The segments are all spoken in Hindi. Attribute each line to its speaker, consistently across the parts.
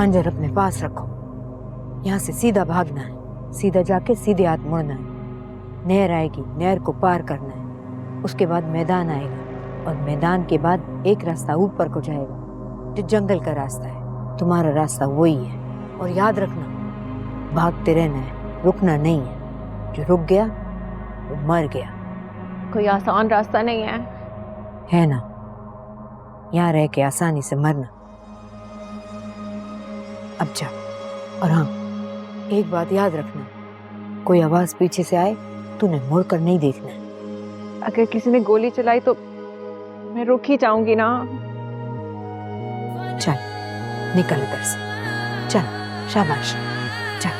Speaker 1: खंजर अपने पास रखो। यहाँ से सीधा भागना है, सीधा जाके सीधे हाथ मुड़ना है। नहर आएगी, नहर को पार करना है, उसके बाद मैदान आएगा और मैदान के बाद एक रास्ता ऊपर को जाएगा जो जंगल का रास्ता है। तुम्हारा रास्ता वही है। और याद रखना, भागते रहना है, रुकना नहीं है। जो रुक गया वो मर गया।
Speaker 2: कोई आसान रास्ता नहीं है
Speaker 1: ना? यहाँ रह के आसानी से मरना। अब जा। और हाँ, एक बात याद रखना, कोई आवाज पीछे से आए तूने मुड़कर नहीं देखना है।
Speaker 2: अगर किसी ने गोली चलाई तो मैं रुक ही जाऊंगी ना।
Speaker 1: चल निकल इधर से, चल, शाबाश, चल।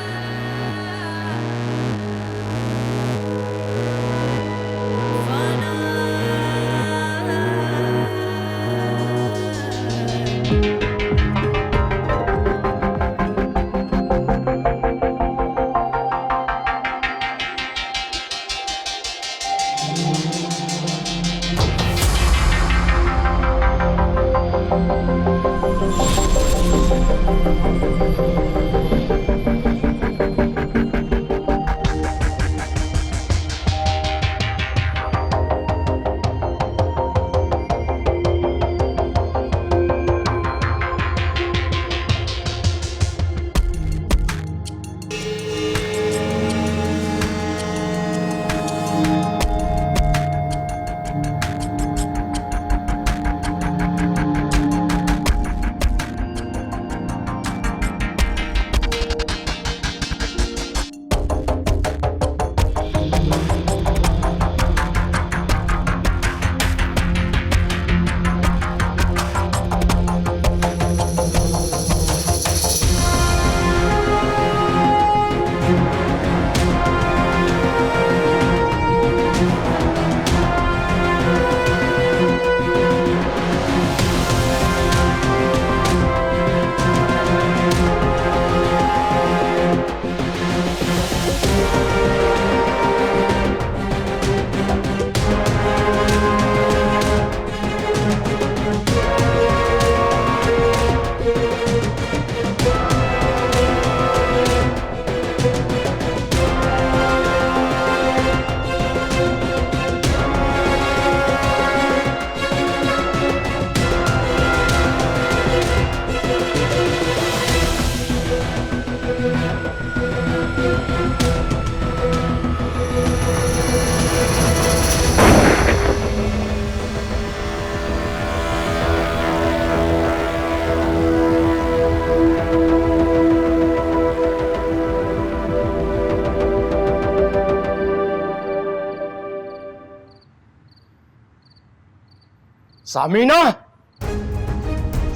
Speaker 3: सामीना,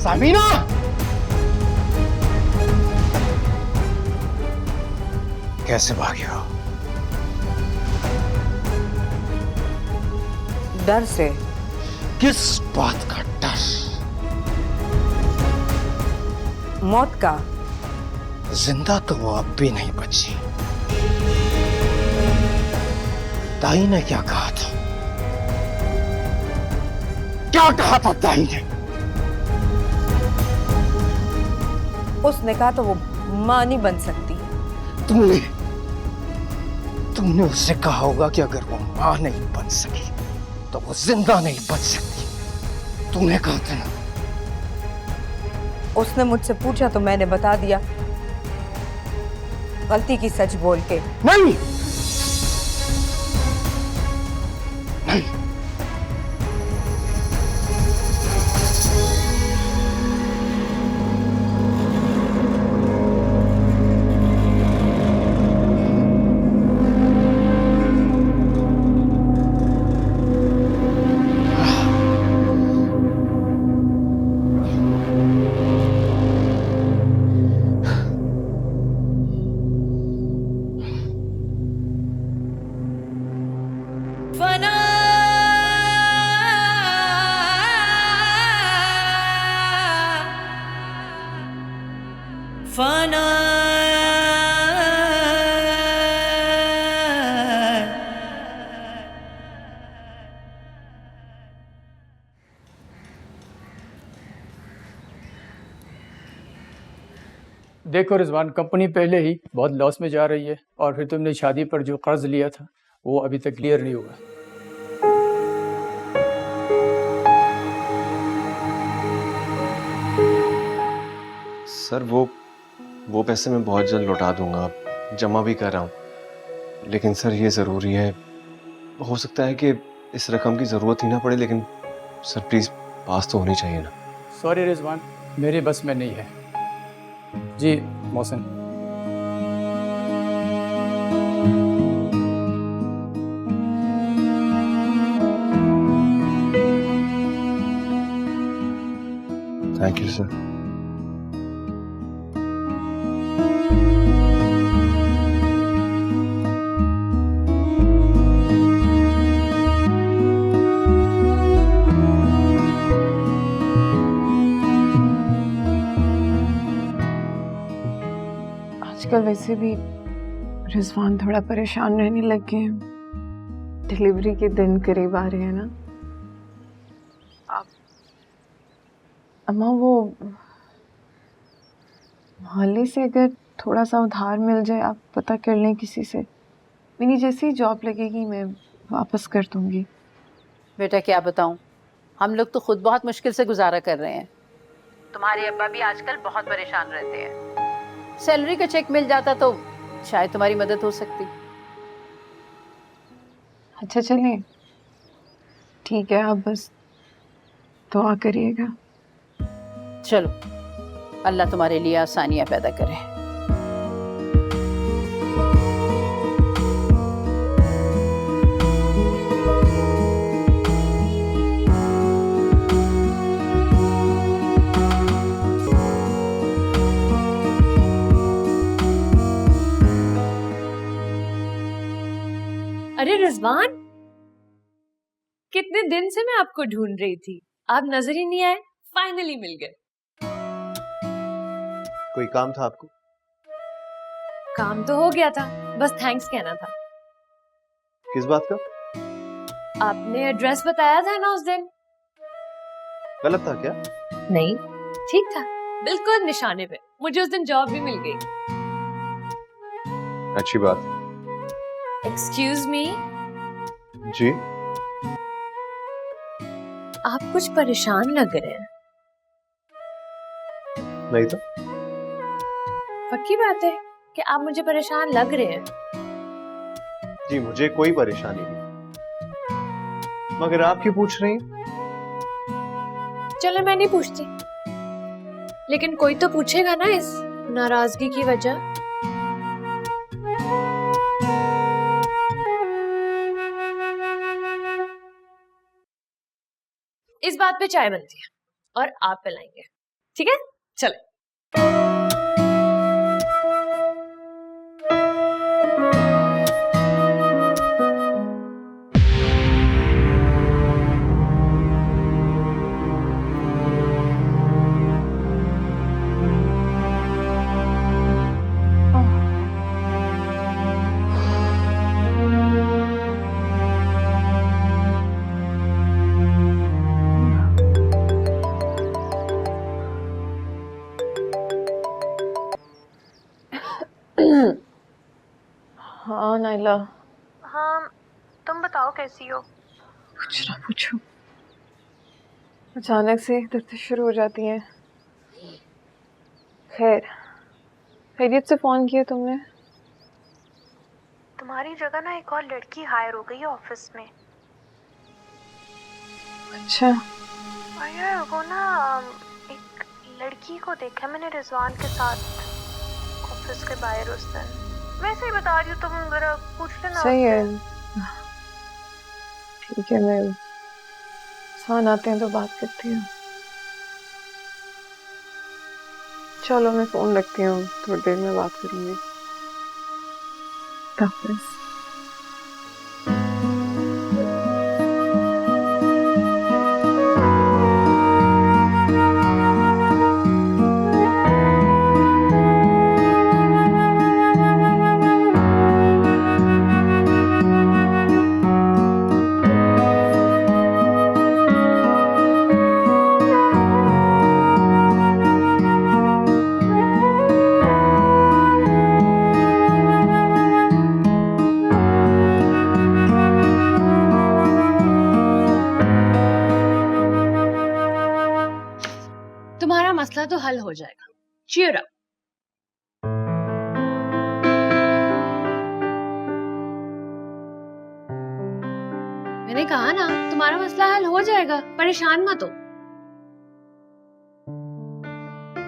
Speaker 3: सामीना, कैसे भागे हो?
Speaker 1: डर से।
Speaker 3: किस बात का डर?
Speaker 1: मौत का।
Speaker 3: जिंदा तो वो अब भी नहीं बची। दाई ने क्या कहा था? क्या कहा था दाई ने?
Speaker 1: उसने कहा तो वो मां नहीं बन सकती।
Speaker 3: तुमने उससे कहा होगा कि अगर वो मां नहीं बन सकी तो वो जिंदा नहीं बच सकती। तुमने कहा था ना।
Speaker 1: उसने मुझसे पूछा तो मैंने बता दिया, गलती की सच बोल के।
Speaker 3: नहीं, नहीं,
Speaker 4: फना देखो रिजवान, कंपनी पहले ही बहुत लॉस में जा रही है और फिर तुमने शादी पर जो कर्ज लिया था वो अभी तक क्लियर नहीं हुआ।
Speaker 5: सर वो पैसे मैं बहुत जल्द लौटा दूंगा, जमा भी कर रहा हूँ। लेकिन सर ये ज़रूरी है, हो सकता है कि इस रकम की ज़रूरत ही ना पड़े, लेकिन सर प्लीज़ पास तो होनी चाहिए ना।
Speaker 4: सॉरी रिजवान, मेरे बस में नहीं है। जी मोहसिन।
Speaker 5: Thank you sir.
Speaker 2: आजकल वैसे भी रिजवान थोड़ा परेशान रहने लग गए हैं। डिलीवरी के दिन करीब आ रहे हैं ना। आप अम्मा, वो मोहल्ले से अगर थोड़ा सा उधार मिल जाए, आप पता कर लें किसी से। मेरी जैसी जॉब लगेगी मैं वापस कर दूंगी।
Speaker 6: बेटा क्या बताऊं, हम लोग तो खुद बहुत मुश्किल से गुजारा कर रहे हैं। तुम्हारे अब्बा भी आजकल बहुत परेशान रहते हैं। सैलरी का चेक मिल जाता तो शायद तुम्हारी मदद हो सकती।
Speaker 2: अच्छा चलिए, ठीक है, आप बस दुआ करिएगा।
Speaker 6: चलो, अल्लाह तुम्हारे लिए आसानियां पैदा करे।
Speaker 7: अरे रिजवान, कितने दिन से मैं आपको ढूंढ रही थी, आप नजर ही नहीं आए। फाइनली मिल गए।
Speaker 5: कोई काम था आपको?
Speaker 7: काम तो हो गया था, बस थैंक्स कहना था।
Speaker 5: किस बात का?
Speaker 7: आपने एड्रेस बताया था ना उस दिन।
Speaker 5: गलत था क्या?
Speaker 7: नहीं, ठीक था, बिल्कुल निशाने पे। मुझे उस दिन जॉब भी मिल गई।
Speaker 5: अच्छी बात।
Speaker 7: एक्सक्यूज मी,
Speaker 5: जी?
Speaker 7: आप कुछ परेशान लग रहे हैं।
Speaker 5: नहीं तो।
Speaker 7: पक्की बात है कि आप मुझे परेशान लग रहे हैं।
Speaker 5: जी मुझे कोई परेशानी नहीं, मगर आप क्यों पूछ रही हैं?
Speaker 7: चलो मैं नहीं पूछती, लेकिन कोई तो पूछेगा ना इस नाराजगी की वजह। इस बात पे चाय बनती है और आप पिलाएंगे, ठीक है? चलो।
Speaker 2: हाँ नाइला।
Speaker 8: हाँ, तुम बताओ कैसी हो?
Speaker 2: कुछ ना पूछो, अचानक से दर्द शुरू हो जाती हैं। खैरियत से फोन किया तुमने?
Speaker 8: तुम्हारी जगह ना एक और लड़की हायर हो गई है ऑफिस में।
Speaker 2: अच्छा।
Speaker 8: और यार वो ना एक लड़की को देखा मैंने रिजवान के साथ ऑफिस के बाहर उस दिन। वैसे ही बता रही हूँ, तुम जरा पूछ लेना।
Speaker 2: सही है, ठीक है, मैं सामान आते हैं तो बात करती हूँ। चलो मैं फोन रखती हूँ, थोड़ी देर में बात करूंगी। हाफिज़।
Speaker 7: तो हल हो जाएगा। Cheer up. मैंने कहा ना तुम्हारा मसला हल हो जाएगा, परेशान मत हो।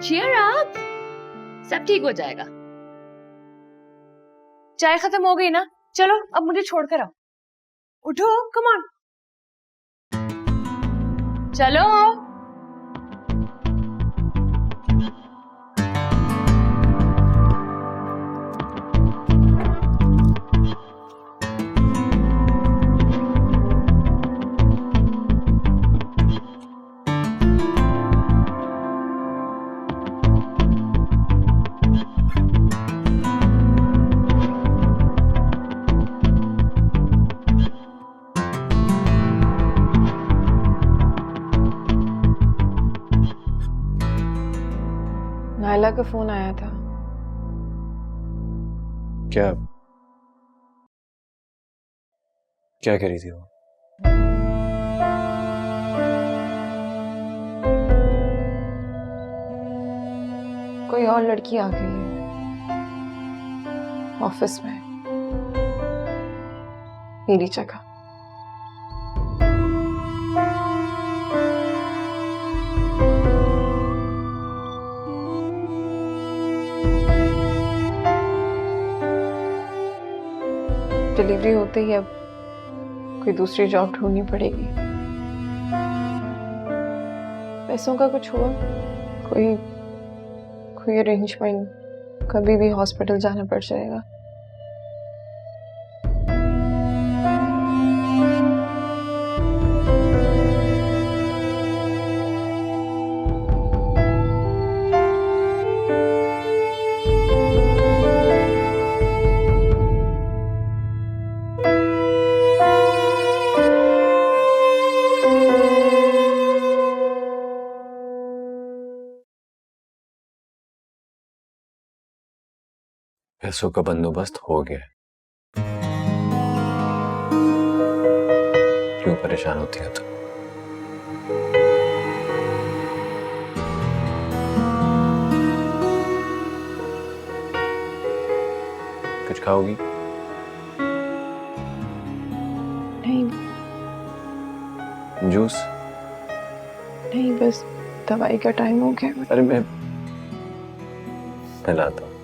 Speaker 7: चीयर अप, सब ठीक हो जाएगा। चाय खत्म हो गई ना, चलो अब मुझे छोड़कर आओ। उठो, कम ऑन, चलो।
Speaker 2: नायला का फोन आया था।
Speaker 5: क्या क्या कह रही थी वो?
Speaker 2: कोई और लड़की आ गई है ऑफिस में मेरी जगह। डिलीवरी होते ही अब कोई दूसरी जॉब ढूंढनी पड़ेगी। पैसों का कुछ हुआ, कोई अरेंजमेंट, कभी भी हॉस्पिटल जाना पड़ जाएगा।
Speaker 5: पैसों का बंदोबस्त हो गया। क्यों परेशान होती है तुम? कुछ खाओगी?
Speaker 2: नहीं
Speaker 5: जूस?
Speaker 2: नहीं, बस दवाई का टाइम हो गया।
Speaker 5: अरे मैं लाता हूँ।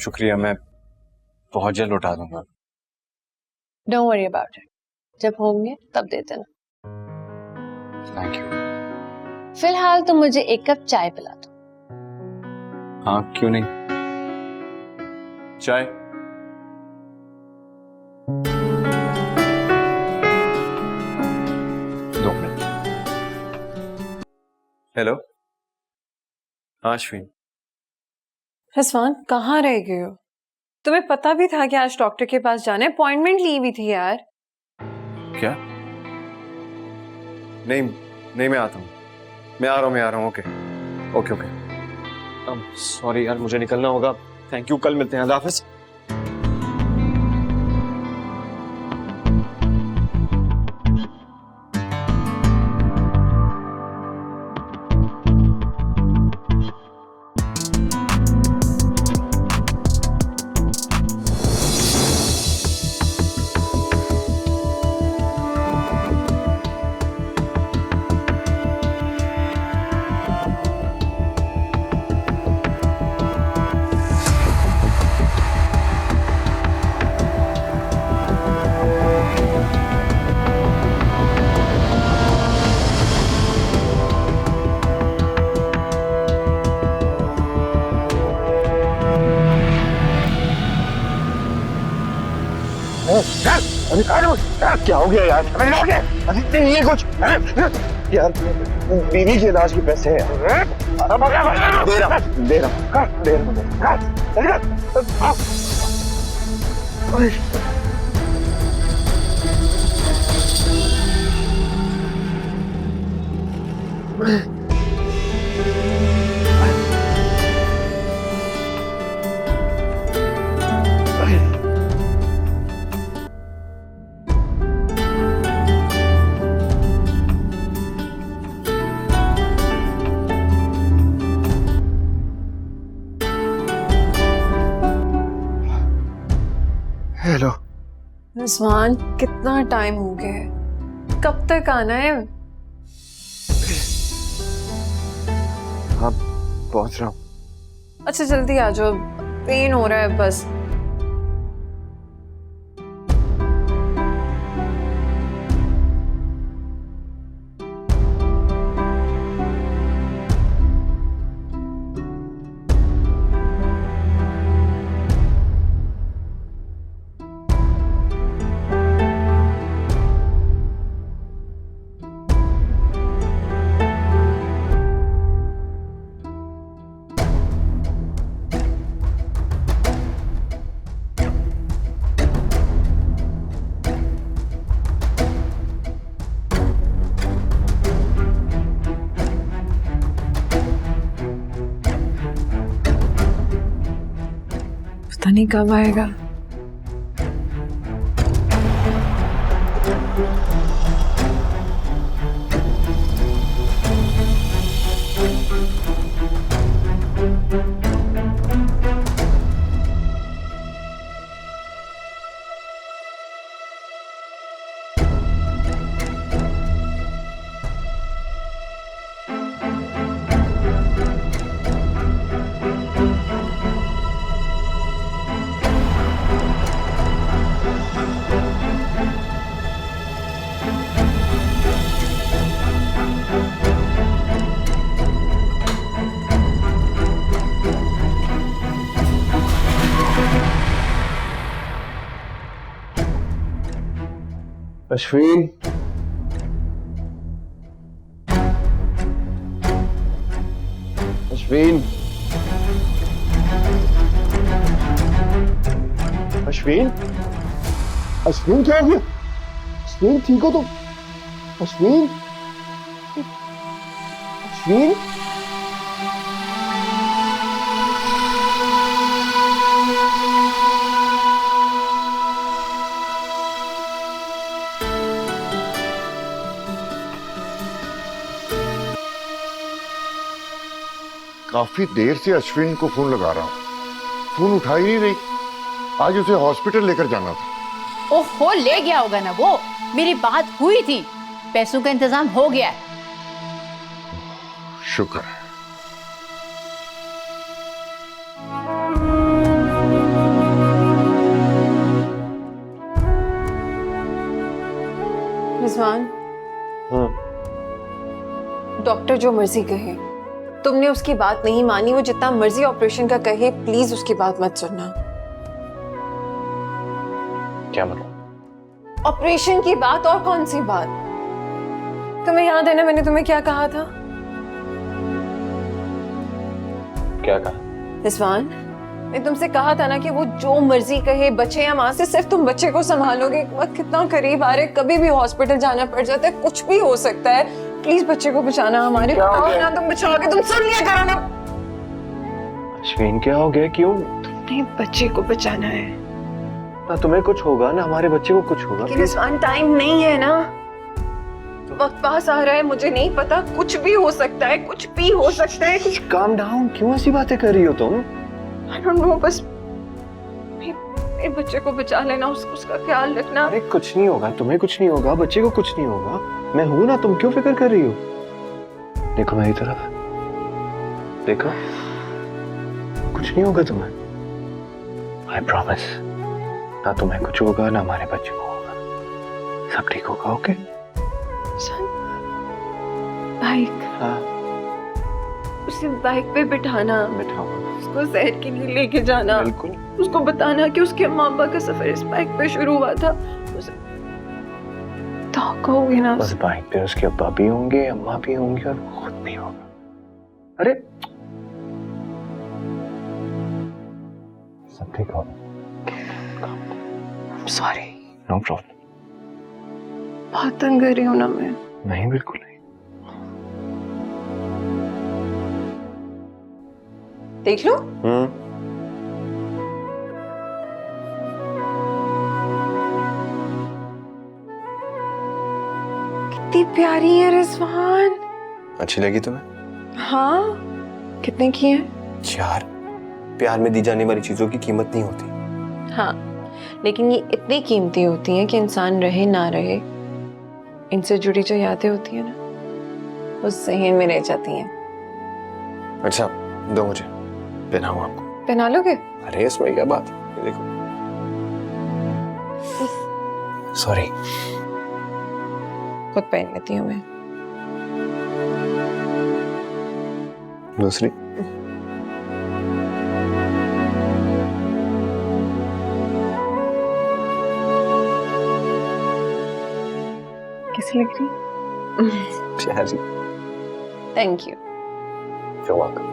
Speaker 5: शुक्रिया, मैं बहुत जल्द लौटा दूंगा।
Speaker 7: डोंट वरी अबाउट इट, जब होंगे तब दे देना।
Speaker 5: Thank you.
Speaker 7: फिलहाल तुम मुझे एक कप चाय पिला दो।
Speaker 5: हाँ, क्यों नहीं। चाय? दो मिनट। हेलो, अश्विन।
Speaker 2: रिजवान, कहाँ रह गए हो? तुम्हें पता भी था कि आज डॉक्टर के पास जाना है, अपॉइंटमेंट ली हुई थी यार।
Speaker 5: क्या? नहीं, मैं आता हूँ। मैं आ रहा हूँ। ओके। सॉरी यार, मुझे निकलना होगा। थैंक यू, कल मिलते हैं। अल्लाह हाफिज।
Speaker 3: क्या हो गया यार? ये कुछ यार
Speaker 9: बीवी के इलाज के पैसे हैं। दे रहा
Speaker 3: हेलो।
Speaker 2: रिजवान, कितना टाइम हो गया है? कब तक आना है?
Speaker 5: हाँ पहुंच रहा हूँ।
Speaker 2: अच्छा जल्दी आ जाओ, पेन हो रहा है बस। पता नहीं कब आएगा।
Speaker 9: अश्विन, अश्विन, अश्विन, अश्विन क्या हो गया? अश्विन ठीक हो तुम? अश्विन, अश्विन,
Speaker 10: काफी देर से अश्विन को फोन लगा रहा हूँ, फोन उठा ही नहीं रही। आज उसे हॉस्पिटल लेकर जाना था।
Speaker 6: ओहो, ले गया होगा ना वो। मेरी बात हुई थी, पैसों का इंतजाम हो गया है।
Speaker 10: शुक्र है।
Speaker 2: रिजवान,
Speaker 5: हाँ
Speaker 2: डॉक्टर जो मर्जी कहे, तुमने उसकी बात नहीं मानी। वो जितना मर्जी ऑपरेशन का कहे, प्लीज उसकी बात मत सुनना।
Speaker 5: क्या मतलब?
Speaker 2: ऑपरेशन की बात और कौन सी बात? तुम्हें याद है ना मैंने तुम्हें क्या कहा था?
Speaker 5: क्या कहा?
Speaker 2: रिजवान, मैं तुमसे कहा था ना कि वो जो मर्जी कहे, बचे या मां से, सिर्फ तुम बच्चे को संभालोगे। वक्त कितना करीब आ रहे, कभी भी हॉस्पिटल जाना पड़ जाता है, कुछ भी हो सकता है। प्लीज बच्चे को बचाना हमारे। ना तुम बचाओगे, तुम सुन लिया करो ना।
Speaker 5: अश्विन क्या हो गया? क्यों?
Speaker 2: नहीं, बच्चे को बचाना है
Speaker 5: ना। तुम्हें कुछ होगा ना, हमारे बच्चे को कुछ होगा।
Speaker 2: रिजवान, टाइम नहीं है ना, वक्त पास आ रहा है। मुझे नहीं पता, कुछ भी हो सकता है, कुछ भी हो सकता है।
Speaker 5: काम डाउन, क्यों ऐसी बातें कर रही हो तुम?
Speaker 2: I don't know, बस मेरे बच्चे को बचा लेना, उसका ख्याल रखना।
Speaker 5: अरे कुछ नहीं होगा, तुम्हें कुछ नहीं होगा, बच्चे को कुछ नहीं होगा। मैं हूं ना, तुम क्यों फिक्र कर रही हो? देखो मेरी तरफ, देखो, कुछ नहीं होगा तुम्हें। I promise, ना तुम्हें कुछ होगा ना हमारे बच्चे को होगा। सब ठीक होगा, ओके?
Speaker 2: बाइक,
Speaker 5: हाँ
Speaker 2: उसे बाइक पे बिठाना,
Speaker 5: बिठाओ,
Speaker 2: उसको शहर के लिए लेके जाना,
Speaker 5: बिल्कुल।
Speaker 2: उसको बताना कि उसके माँ बाप का सफर इस बाइक पे शुरू हुआ था। तो कहोगे ना?
Speaker 5: बस बाइक पे उसके अब्बा भी होंगे, अम्मा भी होंगी और वो खुद भी होगा। अरे सब ठीक होगा।
Speaker 2: Sorry,
Speaker 5: no problem.
Speaker 2: बहुत तंग कर रही हूँ ना मैं?
Speaker 5: नहीं, बिल्कुल नहीं।
Speaker 2: देख लो। कितनी प्यारी है रिजवान।
Speaker 5: अच्छी लगी तुम्हें?
Speaker 2: हाँ, कितने की है?
Speaker 5: 4। प्यार में दी जाने वाली चीजों की कीमत नहीं होती।
Speaker 2: हाँ, लेकिन ये इतनी कीमती होती हैं कि इंसान रहे ना रहे, इनसे जुड़ी जो यादें होती हैं ना, वो ज़हन में रह जाती हैं।
Speaker 5: अच्छा, दो मुझे, पहनाऊं आपको?
Speaker 2: पहना लोगे?
Speaker 5: अरे इसमें क्या बात है, ये देखो। सॉरी,
Speaker 2: खुद पहन लेती हूँ मैं।
Speaker 5: दूसरी?
Speaker 2: कैसी लग रही?
Speaker 5: प्यारी।
Speaker 2: Thank you.
Speaker 5: You're welcome.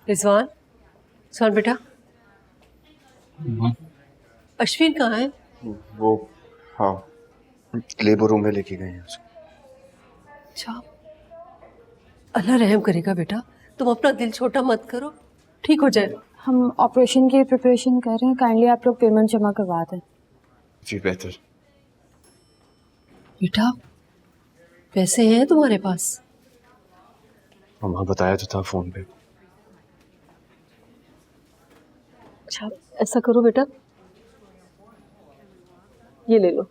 Speaker 11: Rizwan, सुन बेटा, अश्विन कहाँ है?
Speaker 5: वो, हाँ, लेबर रूम में लेके गए हैं उसको।
Speaker 11: अच्छा, अल्लाह रहम करेगा बेटा, तुम अपना दिल छोटा मत करो, ठीक हो जाएगा।
Speaker 12: हम ऑपरेशन की प्रिपरेशन कर रहे हैं, काइंडली आप लोग पेमेंट जमा करवा दें।
Speaker 5: जी बेहतर।
Speaker 11: बेटा, पैसे हैं तुम्हारे पास?
Speaker 5: मम्मा बताया तो था फोन पे।
Speaker 11: अच्छा, ऐसा करो बेटा, ये ले लो।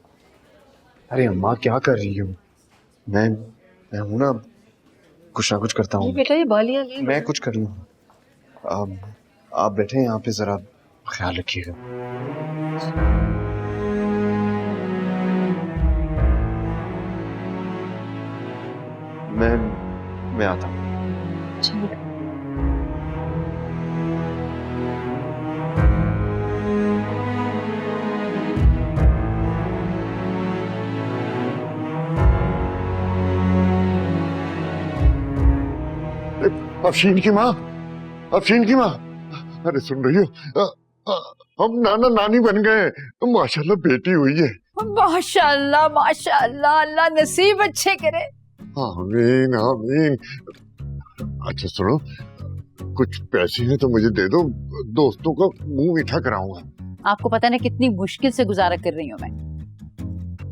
Speaker 5: अरे अम्मा क्या कर रही हो? मैं हूं ना, कुछ ना कुछ करता हूँ।
Speaker 11: बेटा ये बालियां ले लो।
Speaker 5: मैं कुछ कर लूँगा। आप बैठे यहाँ पे, जरा ख्याल रखिएगा। मैं आता हूँ।
Speaker 10: अफशीन की माँ, अफशीन की माँ, अरे सुन रही हो? हम नाना नानी बन गए, माशाल्लाह बेटी हुई है।
Speaker 6: माशाल्लाह माशाल्लाह, अल्लाह नसीब अच्छे करे।
Speaker 10: आमीन आमीन। अच्छा सुनो, कुछ पैसे हैं तो मुझे दे दो, दोस्तों का मुंह मीठा कराऊंगा।
Speaker 6: आपको पता है कितनी मुश्किल से गुजारा कर रही हूँ मैं।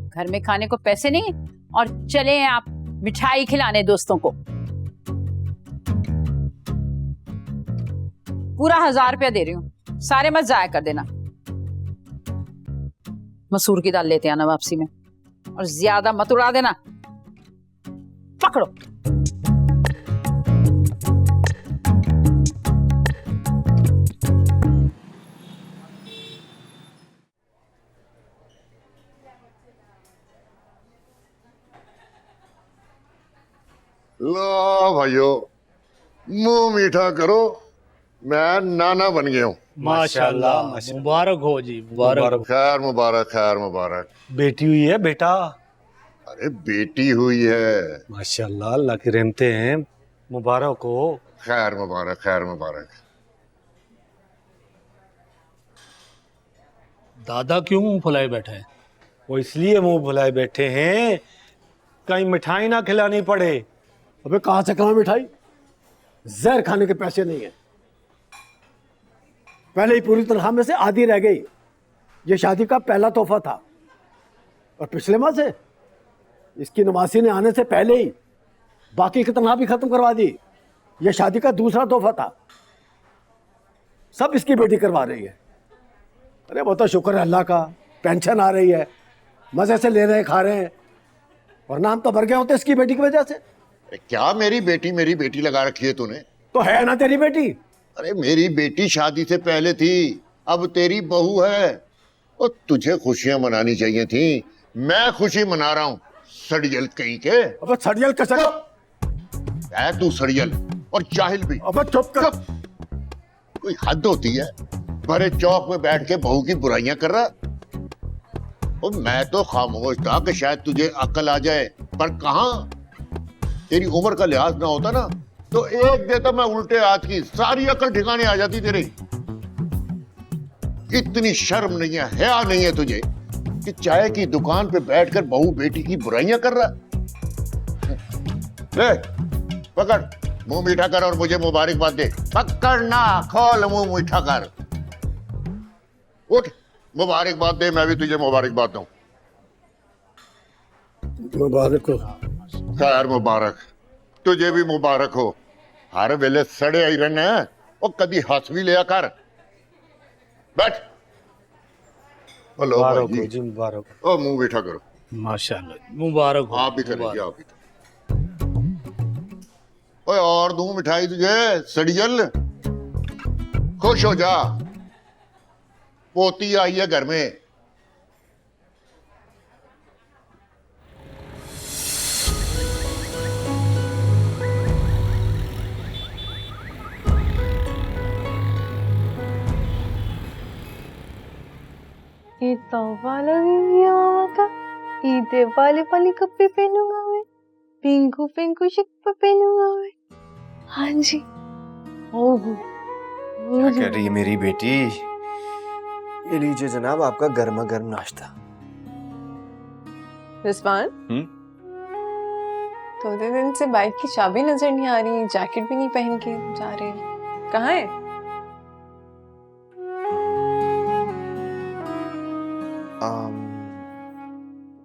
Speaker 6: घर में खाने को पैसे नहीं और चले आप मिठाई खिलाने दोस्तों को। पूरा 1000 रुपया दे रही हूँ, सारे मत जाया कर देना। मसूर की दाल लेते आना वापसी में, और ज्यादा मत उड़ा देना। पकड़ो।
Speaker 10: लो भाइयों, मुंह मीठा करो, मैं नाना बन गया हूँ।
Speaker 13: माशाल्लाह, मुबारक हो जी, मुबारक।
Speaker 10: खैर मुबारक, खैर मुबारक।
Speaker 13: बेटी हुई है बेटा?
Speaker 10: अरे बेटी हुई है।
Speaker 13: माशाल्लाह, अल्लाह की रहमतें हैं, मुबारक हो।
Speaker 10: खैर मुबारक, खैर मुबारक।
Speaker 13: दादा क्यों मुंह फुलाए बैठे हैं? वो इसलिए मुंह फुलाए बैठे हैं कहीं मिठाई ना खिलानी पड़े।
Speaker 14: अबे कहाँ से कहाँ मिठाई? जहर खाने के पैसे नहीं है। पहले ही पूरी तनख्वाह में से आधी रह गई। ये शादी का पहला तोहफा था, और पिछले माह से इसकी नवासी ने आने से पहले ही बाकी की तनख्वाह भी खत्म करवा दी। ये शादी का दूसरा तोहफा था, सब इसकी बेटी करवा रही है। अरे वो तो शुक्र है अल्लाह का, पेंशन आ रही है, मजे से ले रहे खा रहे हैं, और नाम तो भर गए होते इसकी बेटी की वजह से।
Speaker 10: क्या मेरी बेटी लगा रखी है तूने?
Speaker 14: तो है ना तेरी बेटी।
Speaker 10: अरे मेरी बेटी शादी से पहले थी, अब तेरी बहू है, और तुझे खुशियां मनानी चाहिए थी। मैं खुशी मना रहा हूँ, सड़ियल कहीं के।
Speaker 14: अब सड़ियल कैसे?
Speaker 10: है तू सड़ियल और जाहिल भी।
Speaker 14: अब चुप कर।
Speaker 10: कोई हद होती है? भरे चौक में बैठ के बहू की बुराइयां कर रहा। और मैं तो खामोश था कि शायद तुझे अक्ल आ जाए, पर कहां। तेरी उम्र का लिहाज ना होता ना तो एक देता मैं उल्टे हाथ की, सारी अक्ल ठिकाने आ जाती तेरी। इतनी शर्म नहीं है, हया नहीं है तुझे कि चाय की दुकान पे बैठकर बहू बेटी की बुराइयां कर रहा। ले पकड़, मुंह मीठा कर और मुझे मुबारकबाद दे। पकड़ ना, खोल मुंह मीठा कर। उठ, मुबारकबाद दे, मैं भी तुझे मुबारकबाद दूं।
Speaker 14: मुबारक हो।
Speaker 10: खैर मुबारक, तुझे भी मुबारक हो। हर वेले सड़े आई रहने हैं, और कभी हंस भी लिया कर। बैठ। हेलो
Speaker 13: मुबारक
Speaker 10: भाई
Speaker 13: हो जी, मुबारक
Speaker 10: ओ, मुंह मीठा करो।
Speaker 13: माशाल्लाह, मुबारक हो।
Speaker 10: आप भी करेंगे, आप भी। ओए और दूं मिठाई तुझे, सड़ियल। खुश हो जा, पोती आई है घर में।
Speaker 12: ये तोहफा लगेगी मामा का। ईदे वाले वाली कपड़े पहनूंगा मैं, पिंकू पिंकू शिक पहनूंगा मैं। हाँ जी। ओह,
Speaker 15: क्या कर रही है मेरी बेटी? ये लीजिए जनाब आपका गर्मा गर्म नाश्ता।
Speaker 2: रिजवान, थोड़े दिन से बाइक की चाबी नजर नहीं आ रही, जैकेट भी नहीं पहन के जा रहे, कहाँ है?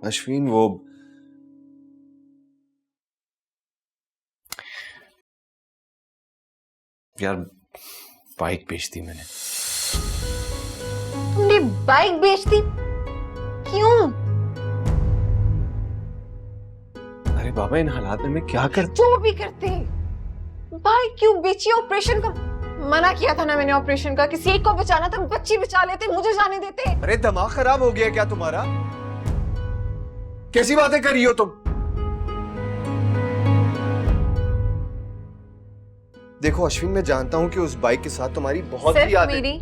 Speaker 15: अश्विन, वो यार बाइक बेच दी मैंने।
Speaker 12: तुमने बाइक बेच दी? क्यों?
Speaker 15: अरे बाबा, इन हालात में मैं क्या करता?
Speaker 2: जो भी करते, बाइक क्यों बेची? ऑपरेशन का मना किया था ना मैंने, ऑपरेशन का। किसी एक को बचाना था, बच्ची बचा लेते, मुझे जाने देते।
Speaker 15: अरे दिमाग खराब हो गया क्या तुम्हारा? कैसी बातें कर रही हो तुम? देखो अश्विन, मैं जानता हूं कि उस बाइक के साथ तुम्हारी बहुत सी यादें।
Speaker 2: मेरी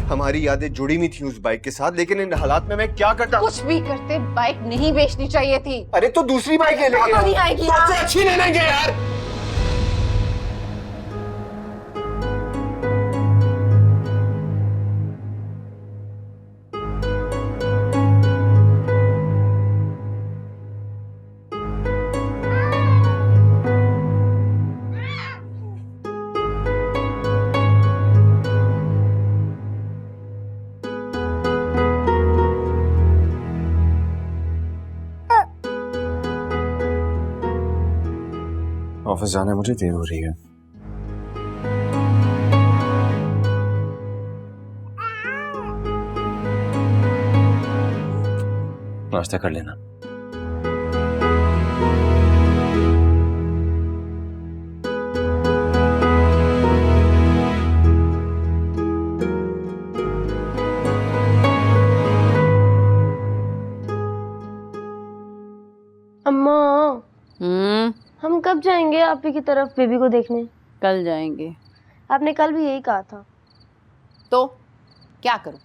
Speaker 15: हमारी यादें जुड़ी हुई थी उस बाइक के साथ, लेकिन इन हालात में मैं क्या करता?
Speaker 2: कुछ भी करते, बाइक नहीं बेचनी चाहिए थी।
Speaker 15: अरे तो दूसरी बाइक ले लेंगे।
Speaker 2: तो नहीं आएगी यार।
Speaker 15: सबसे अच्छी ले लेंगे यार। ऑफिस जाने मुझे देर हो रही है। नाश्ता कर लेना।
Speaker 12: अम्मा, हम कब जाएंगे आप ही की तरफ बेबी को देखने?
Speaker 6: कल जाएंगे।
Speaker 12: आपने कल भी यही कहा था।
Speaker 6: तो क्या करूं?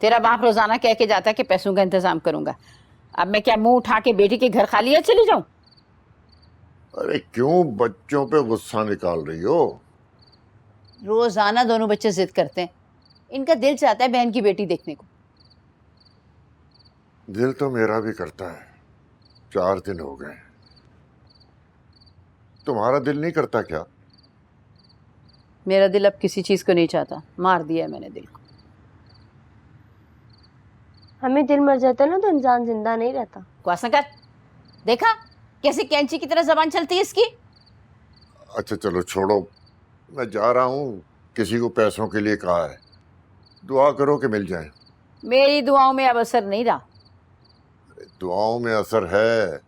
Speaker 6: तेरा बाप रोजाना कह के जाता है कि पैसों का इंतजाम करूंगा। अब मैं क्या मुंह उठा के बेटी के घर खाली है चली जाऊं?
Speaker 10: अरे क्यों बच्चों पे गुस्सा निकाल रही हो?
Speaker 6: रोजाना दोनों बच्चे जिद करते हैं, इनका दिल चाहता है बहन की बेटी देखने को।
Speaker 10: दिल तो मेरा भी करता है, 4 दिन हो गए। तुम्हारा दिल नहीं करता क्या?
Speaker 6: मेरा दिल अब किसी चीज को नहीं चाहता, मार दिया है मैंने दिल को।
Speaker 12: हमें दिल मर जाता ना तो इंसान जिंदा नहीं रहता।
Speaker 6: क्वासा कर, देखा कैसे कैंची की तरह जबान चलती है इसकी।
Speaker 10: अच्छा चलो छोड़ो, मैं जा रहा हूँ। किसी को पैसों के लिए कहा है, दुआ करो कि मिल जाए।
Speaker 6: मेरी दुआओं में अब असर नहीं रहा।
Speaker 10: दुआओं में असर है,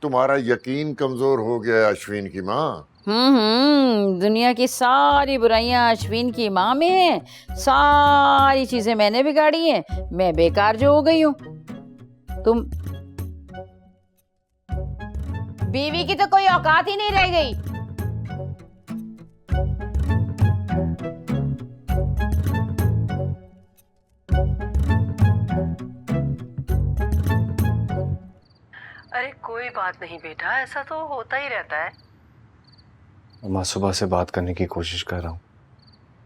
Speaker 10: तुम्हारा यकीन कमजोर हो गया है अश्विन की माँ।
Speaker 6: दुनिया की सारी बुराइयां अश्विन की माँ में हैं। सारी चीजें मैंने बिगाड़ी हैं, मैं बेकार जो हो गई हूँ। बीवी की तो कोई औकात ही नहीं रह गई।
Speaker 11: अरे कोई बात नहीं बेटा, ऐसा तो होता ही रहता है।
Speaker 5: अम्मा सुबह से बात करने की कोशिश कर रहा हूँ,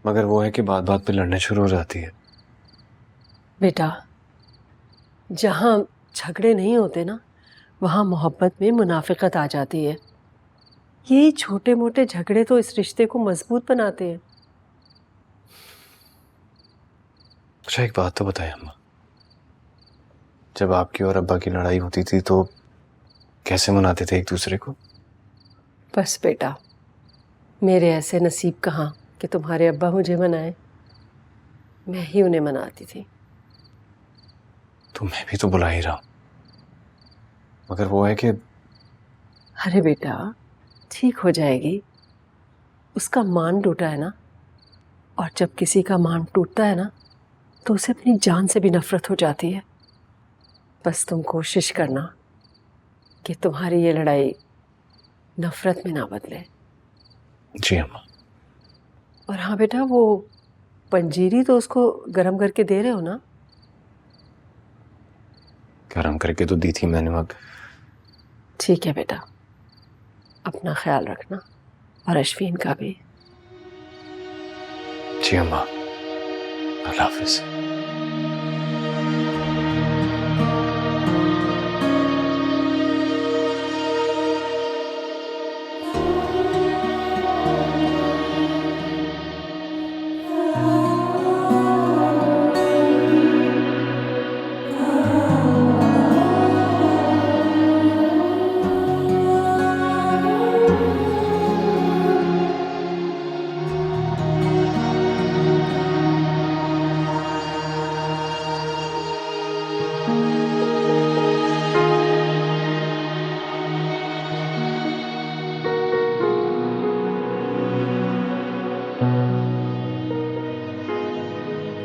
Speaker 5: मगर वो है कि बात बात पे लड़ने शुरू हो जाती है।
Speaker 11: बेटा, जहाँ झगड़े नहीं होते ना, वहाँ मोहब्बत में मुनाफिकत आ जाती है। ये छोटे मोटे झगड़े तो इस रिश्ते को मजबूत बनाते हैं।
Speaker 5: अच्छा एक बात तो बताइए अम्मा, जब आपकी और अब्बा की लड़ाई होती थी तो कैसे मनाते थे एक दूसरे को?
Speaker 11: बस बेटा, मेरे ऐसे नसीब कहाँ कि तुम्हारे अब्बा मुझे मनाए, मैं ही उन्हें मनाती थी।
Speaker 5: तो मैं भी तो बुला ही रहा हूँ, मगर वो है कि
Speaker 11: अरे बेटा, ठीक हो जाएगी। उसका मान टूटा है ना, और जब किसी का मान टूटता है ना तो उसे अपनी जान से भी नफरत हो जाती है। बस तुम कोशिश करना कि तुम्हारी ये लड़ाई नफरत में ना बदले।
Speaker 5: जी अम्मा।
Speaker 11: और हाँ बेटा, वो पंजीरी तो उसको गरम करके दे रहे हो ना?
Speaker 5: गरम करके तो दी थी मैंने वक्त।
Speaker 11: ठीक है बेटा, अपना ख्याल रखना और अश्विन का भी।
Speaker 5: जी अम्मा, अल्लाह हाफिज।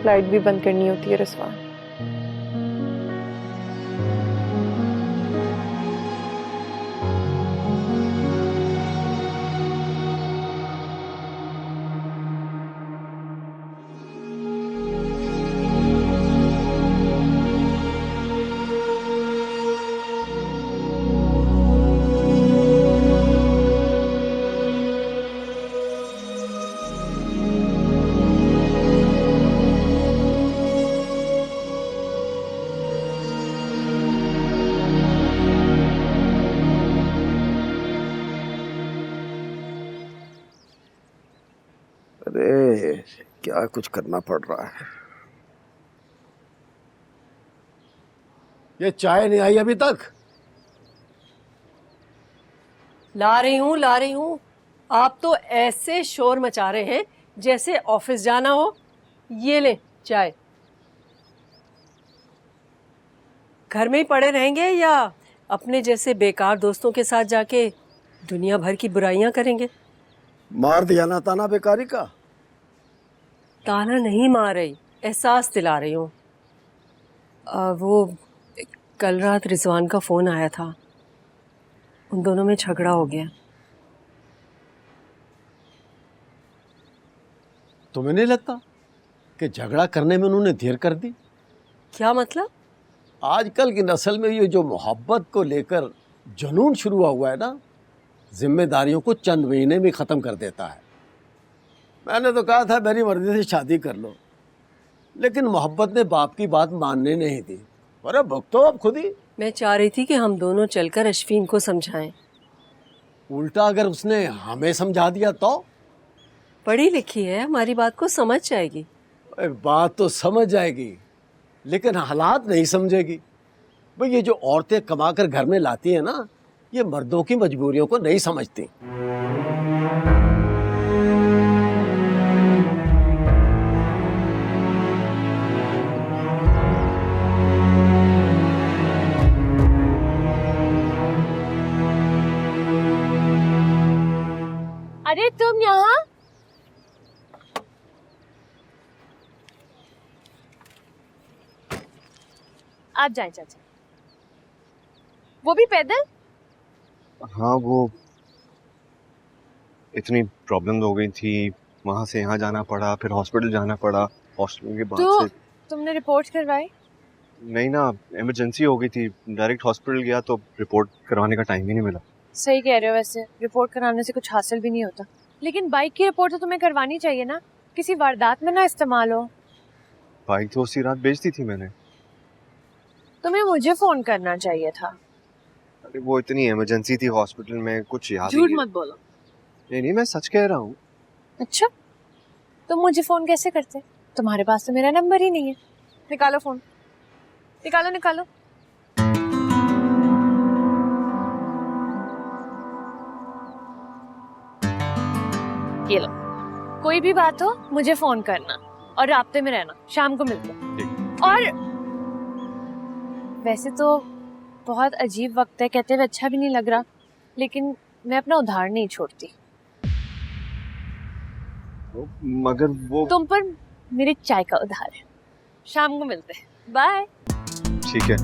Speaker 2: लाइट भी बंद करनी होती है रिजवान।
Speaker 14: अरे क्या कुछ करना पड़ रहा है। ये चाय नहीं आई अभी तक?
Speaker 11: ला रही हूँ। आप तो ऐसे शोर मचा रहे हैं जैसे ऑफिस जाना हो। ये ले चाय। घर में ही पड़े रहेंगे या अपने जैसे बेकार दोस्तों के साथ जाके दुनिया भर की बुराइयां करेंगे?
Speaker 14: मार दिया ना ताना बेकारी का।
Speaker 11: ताना नहीं मार रही, एहसास दिला रही हूँ। वो कल रात रिजवान का फोन आया था, उन दोनों में झगड़ा हो गया।
Speaker 14: तुम्हें नहीं लगता कि झगड़ा करने में उन्होंने देर कर दी?
Speaker 11: क्या मतलब?
Speaker 14: आजकल की नस्ल में ये जो मोहब्बत को लेकर जुनून शुरू हुआ है ना, जिम्मेदारियों को चंद महीने में ख़त्म कर देता है। मैंने तो कहा था मेरी मर्जी से शादी कर लो, लेकिन मोहब्बत ने बाप की बात मानने नहीं दी। अरे भुगतो अब खुद ही।
Speaker 11: मैं चाह रही थी कि हम दोनों चलकर अश्विन को समझाएं।
Speaker 14: उल्टा अगर उसने हमें समझा दिया तो?
Speaker 11: पढ़ी लिखी है, हमारी बात को समझ जाएगी।
Speaker 14: बात तो समझ जाएगी, लेकिन हालात नहीं समझेगी। भाई ये जो औरतें कमा कर घर में लाती हैं ना, ये मर्दों की मजबूरियों को नहीं समझती।
Speaker 7: अरे तुम यहाँ? आप जाएं चाचा। वो भी पैदल?
Speaker 5: हाँ, वो इतनी प्रॉब्लम हो गई थी, वहाँ से यहाँ जाना पड़ा, फिर हॉस्पिटल जाना पड़ा, हॉस्पिटल के बाद
Speaker 7: तो
Speaker 5: से
Speaker 7: तुमने रिपोर्ट करवाई?
Speaker 5: नहीं ना, इमरजेंसी हो गई थी, डायरेक्ट हॉस्पिटल गया तो रिपोर्ट करवाने का टाइम ही नहीं मिला।
Speaker 7: सही कह रहे हो, वैसे रिपोर्ट कराने से कुछ हासिल भी नहीं होता, लेकिन बाइक की रिपोर्ट तो तुम्हें करवानी चाहिए ना, किसी वारदात में ना इस्तेमाल हो।
Speaker 5: बाइक तो उसी रात बेच दी थी मैंने।
Speaker 7: तुम्हें मुझे फोन करना चाहिए था।
Speaker 5: अरे वो इतनी इमरजेंसी थी हॉस्पिटल में, कुछ याद ही
Speaker 7: झूठ
Speaker 5: नहीं।
Speaker 7: मत बोलो।
Speaker 5: नहीं, मैं सच कह रहा हूँ।
Speaker 7: अच्छा, तुम मुझे फोन कैसे करते? तुम्हारे पास तो मेरा नंबर ही नहीं है। निकालो फोन, निकालो निकालो। ये लो, कोई भी बात हो मुझे फोन करना और राब्ते में रहना, शाम को मिलते हैं। और वैसे तो बहुत अजीब वक्त है, कहते हुए अच्छा भी नहीं लग रहा, लेकिन मैं अपना उधार नहीं छोड़ती।
Speaker 5: मगर वो
Speaker 7: तुम पर मेरे चाय का उधार है। शाम को मिलते हैं। बाय।
Speaker 5: ठीक है।